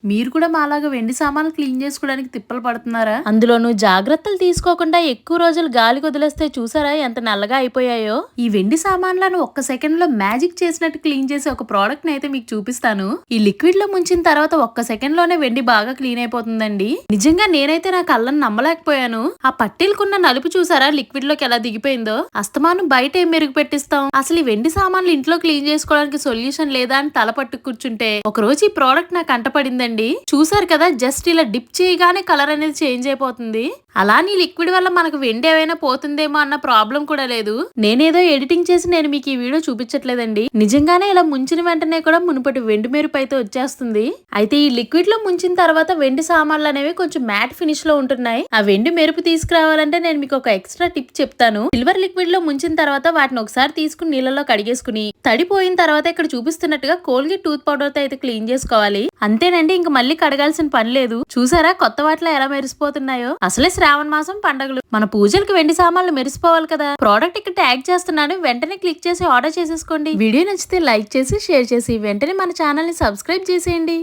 మీరు కూడా మాలాగా వెండి సామాన్లు క్లీన్ చేసుకోవడానికి తిప్పలు పడుతున్నారా? అందులోనూ జాగ్రత్తలు తీసుకోకుండా ఎక్కువ రోజులు గాలి వదిలేస్తే చూసారా ఎంత నల్లగా అయిపోయాయో. ఈ వెండి సామాన్లను ఒక్క సెకండ్ లో మ్యాజిక్ చేసినట్టు క్లీన్ చేసే ఒక ప్రోడక్ట్ ని అయితే మీకు చూపిస్తాను. ఈ లిక్విడ్ లో ముంచిన తర్వాత ఒక్క సెకండ్ లోనే వెండి బాగా క్లీన్ అయిపోతుందండి. నిజంగా నేనైతే నా కళ్ళని నమ్మలేకపోయాను. ఆ పట్టీలకున్న నలుపు చూసారా లిక్విడ్ లోకి ఎలా దిగిపోయిందో. అస్తమానం బయట ఏం మెరుగు పెట్టిస్తాం, అసలు ఈ వెండి సామాన్లు ఇంట్లో క్లీన్ చేసుకోవడానికి సొల్యూషన్ లేదా అని తల పట్టు కూర్చుంటే ఒక రోజు ఈ ప్రోడక్ట్ నాకు కంటపడింది. చూసారు కదా, జస్ట్ ఇలా డిప్ చేయగానే కలర్ అనేది చేంజ్ అయిపోతుంది. అలానే లిక్విడ్ వల్ల మనకు వెండి ఏమైనా పోతుందేమో అన్న ప్రాబ్లం కూడా లేదు. నేనేదో ఎడిటింగ్ చేసి నేను మీకు ఈ వీడియో చూపించట్లేదండి. నిజంగానే ఇలా ముంచిన వెంటనే కూడా మునుపటి వెండి మెరుపు అయితే వచ్చేస్తుంది. అయితే ఈ లిక్విడ్ లో ముంచిన తర్వాత వెండి సామాన్లు అనేవి కొంచెం మ్యాట్ ఫినిష్ లో ఉంటున్నాయి. ఆ వెండి మెరుపు తీసుకురావాలంటే నేను మీకు ఒక ఎక్స్ట్రా టిప్ చెప్తాను. సిల్వర్ లిక్విడ్ లో ముంచిన తర్వాత వాటిని ఒకసారి తీసుకుని నీళ్ళలో కడిగేసుకుని తడిపోయిన తర్వాత ఇక్కడ చూపిస్తున్నట్టుగా కోల్గేట్ టూత్ పౌడర్ తో అయితే క్లీన్ చేసుకోవాలి. అంతేనండి, ఇంకా మళ్ళీ కడగాల్సిన పని లేదు. చూసారా కొత్త వాటిలో ఎలా మెరిసిపోతున్నాయో. అసలే శ్రావణ మాసం పండగలు, మన పూజలకు వెండి సామాన్లు మెరిసిపోవాలి కదా. ప్రోడక్ట్ ఇక్కడ ట్యాగ్ చేస్తున్నాను, వెంటనే క్లిక్ చేసి ఆర్డర్ చేసేసుకోండి. వీడియో నచ్చితే లైక్ చేసి షేర్ చేసి వెంటనే మన ఛానల్ ని సబ్స్క్రైబ్ చేసేయండి.